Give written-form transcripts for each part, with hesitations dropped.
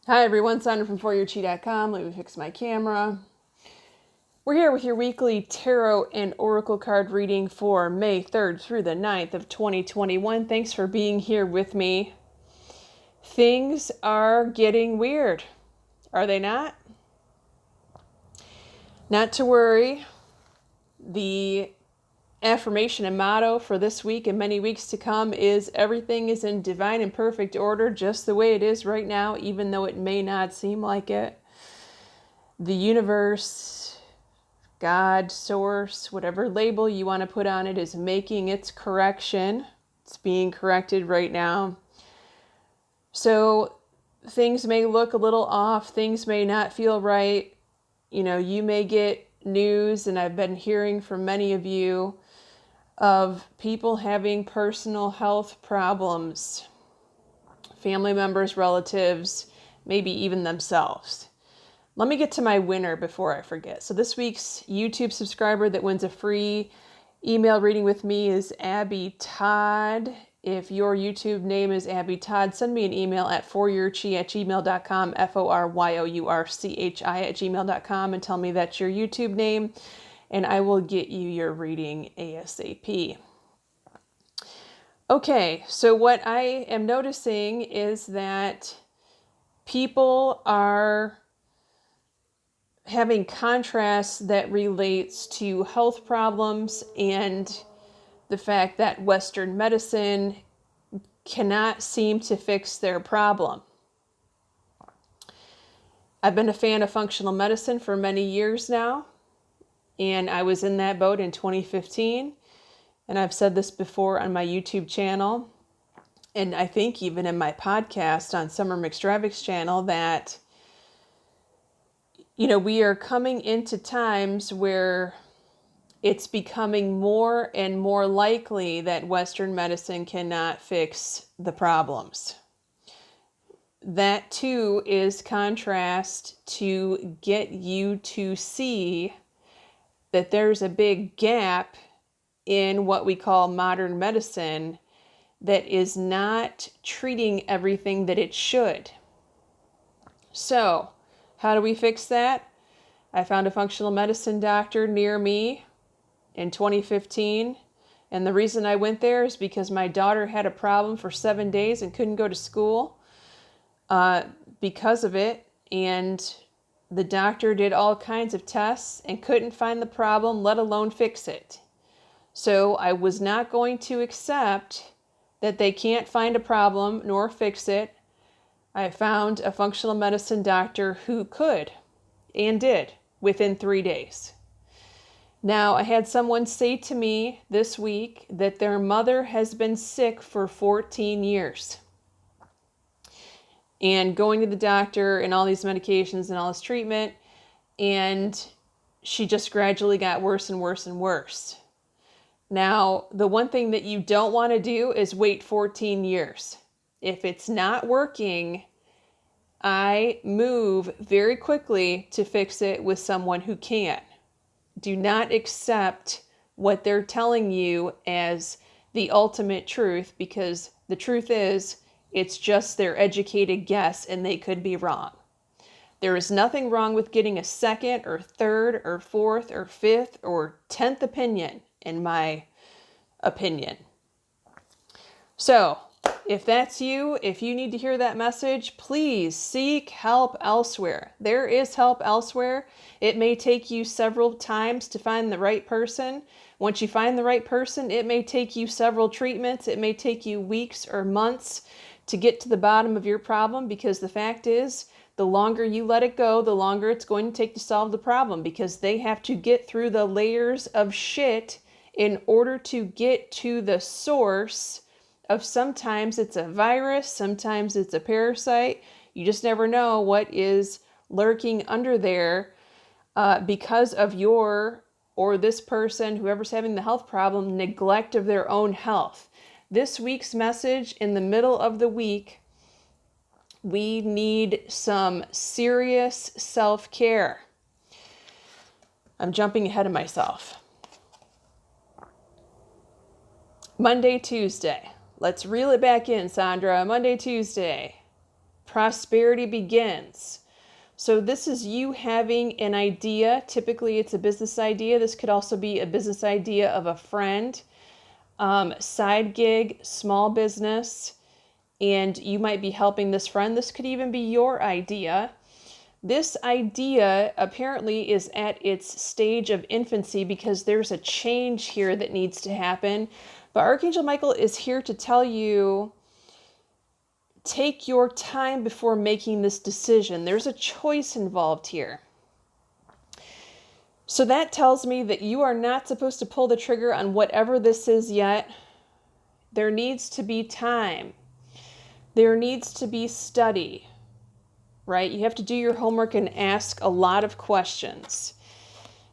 Hi everyone, Sandra from ForYourChi.com. Let me fix my camera. We're here with your weekly tarot and oracle card reading for May 3rd through the 9th of 2021. Thanks for being here with me. Things are getting weird. Are they not? Not to worry. The affirmation and motto for this week and many weeks to come is everything is in divine and perfect order just the way it is right now, even though it may not seem like it. The universe, God, source, whatever label you want to put on it, is making its correction. It's being corrected right now. So things may look a little off. Things may not feel right. You may get news, and I've been hearing from many of you, of people having personal health problems. Family members, relatives, maybe even themselves. Let me get to my winner before I forget. So this week's YouTube subscriber that wins a free email reading with me is Abby Todd. If your YouTube name is Abby Todd, send me an email at foryourchi@gmail.com, foryourchi@gmail.com, and tell me that's your YouTube name, and I will get you your reading ASAP. Okay, so what I am noticing is that people are having contrasts that relates to health problems and the fact that Western medicine cannot seem to fix their problem. I've been a fan of functional medicine for many years now, and I was in that boat in 2015, and I've said this before on my YouTube channel, and I think even in my podcast on Summer McStravick's channel, that we are coming into times where it's becoming more and more likely that Western medicine cannot fix the problems. That too is contrast to get you to see that there's a big gap in what we call modern medicine that is not treating everything that it should. So, how do we fix that? I found a functional medicine doctor near me in 2015. And the reason I went there is because my daughter had a problem for 7 days and couldn't go to school because of it. And the doctor did all kinds of tests and couldn't find the problem, let alone fix it. So I was not going to accept that they can't find a problem nor fix it. I found a functional medicine doctor who could and did within 3 days. Now, I had someone say to me this week that their mother has been sick for 14 years. And going to the doctor and all these medications and all this treatment, and she just gradually got worse and worse and worse. Now, the one thing that you don't want to do is wait 14 years. If it's not working, I move very quickly to fix it with someone who can. Do not accept what they're telling you as the ultimate truth, because the truth is, it's just their educated guess and they could be wrong. There is nothing wrong with getting a second or third or fourth or fifth or 10th opinion, in my opinion. So, if that's you, if you need to hear that message, please seek help elsewhere. There is help elsewhere. It may take you several times to find the right person. Once you find the right person, it may take you several treatments. It may take you weeks or months to get to the bottom of your problem, because the fact is, the longer you let it go, the longer it's going to take to solve the problem, because they have to get through the layers of shit in order to get to the source of, sometimes it's a virus, sometimes it's a parasite. You just never know what is lurking under there because of your, or this person, whoever's having the health problem, neglect of their own health. This week's message, in the middle of the week, we need some serious self-care. I'm jumping ahead of myself. Monday, Tuesday. Let's reel it back in, Sandra. Monday, Tuesday. Prosperity begins. So this is you having an idea. Typically, it's a business idea. This could also be a business idea of a friend, side gig, small business, and you might be helping this friend. This could even be your idea. This idea apparently is at its stage of infancy because there's a change here that needs to happen. But Archangel Michael is here to tell you, take your time before making this decision. There's a choice involved here. So that tells me that you are not supposed to pull the trigger on whatever this is yet. There needs to be time. There needs to be study, right? You have to do your homework and ask a lot of questions.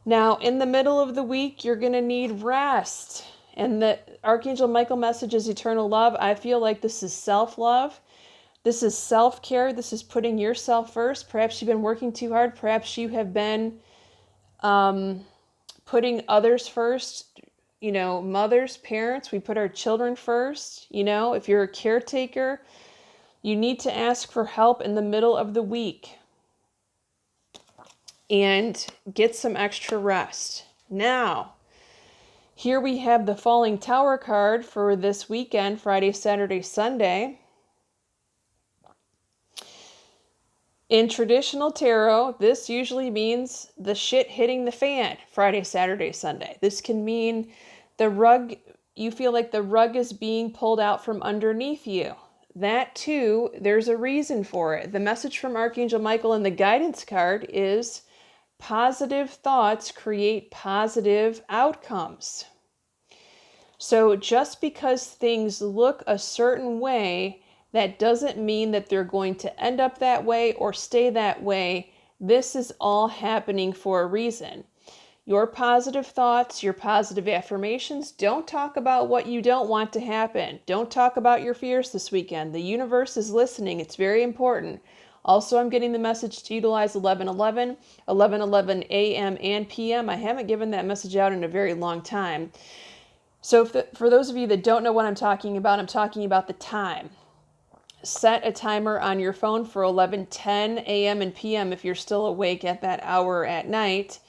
Now, in the middle of the week, you're going to need rest. And the Archangel Michael message is eternal love. I feel like this is self-love. This is self-care. This is putting yourself first. Perhaps you've been working too hard. Perhaps you have been putting others first. You know, mothers, parents, we put our children first. You know, if you're a caretaker, you need to ask for help in the middle of the week and get some extra rest. Now, here we have the Falling Tower card for this weekend, Friday, Saturday, Sunday. In traditional tarot, this usually means the shit hitting the fan, Friday, Saturday, Sunday. This can mean the rug, you feel like the rug is being pulled out from underneath you. That too, there's a reason for it. The message from Archangel Michael in the guidance card is positive thoughts create positive outcomes. So just because things look a certain way, that doesn't mean that they're going to end up that way or stay that way. This is all happening for a reason. Your positive thoughts, your positive affirmations, don't talk about what you don't want to happen. Don't talk about your fears this weekend. The universe is listening. It's very important. Also, I'm getting the message to utilize 11:11, 11:11 a.m. and p.m. I haven't given that message out in a very long time. So for those of you that don't know what I'm talking about the time. Set a timer on your phone for 11:10 a.m. and p.m. if you're still awake at that hour at night,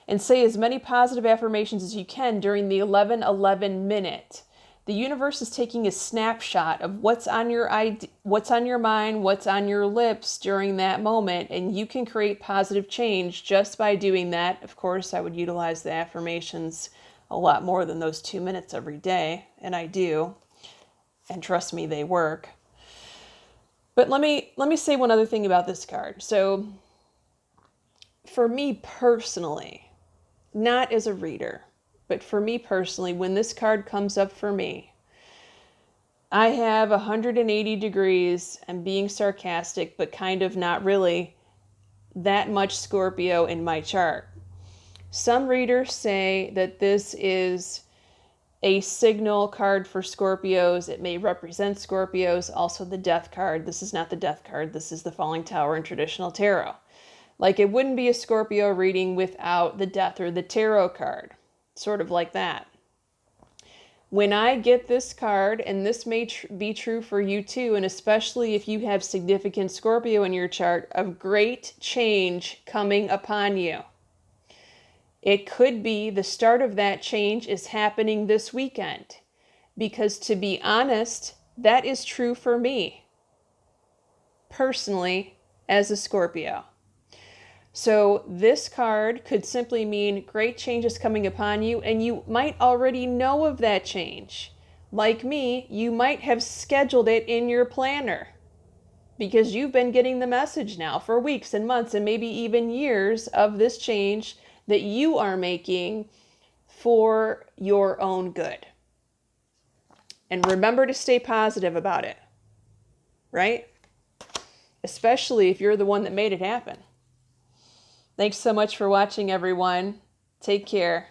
and say as many positive affirmations as you can during the 11:11 minute. The universe is taking a snapshot of what's on your mind, what's on your lips during that moment, and you can create positive change just by doing that. Of course, I would utilize the affirmations a lot more than those 2 minutes every day, and I do. And trust me, they work. But let me say one other thing about this card. So for me personally, not as a reader, but for me personally, when this card comes up for me, I have 180 degrees. I'm being sarcastic, but kind of not really that much Scorpio in my chart. Some readers say that this is a signal card for Scorpios. It may represent Scorpios. Also the Death card. This is not the Death card. This is the Falling Tower in traditional tarot. Like it wouldn't be a Scorpio reading without the Death or the Tarot card. Sort of like that. When I get this card, and this may be true for you too, and especially if you have significant Scorpio in your chart, of great change coming upon you. It could be the start of that change is happening this weekend. Because to be honest, that is true for me. Personally, as a Scorpio. So this card could simply mean great change is coming upon you, and you might already know of that change. Like me, you might have scheduled it in your planner. Because you've been getting the message now for weeks and months and maybe even years of this change that you are making for your own good. And remember to stay positive about it, right? Especially if you're the one that made it happen. Thanks so much for watching, everyone. Take care.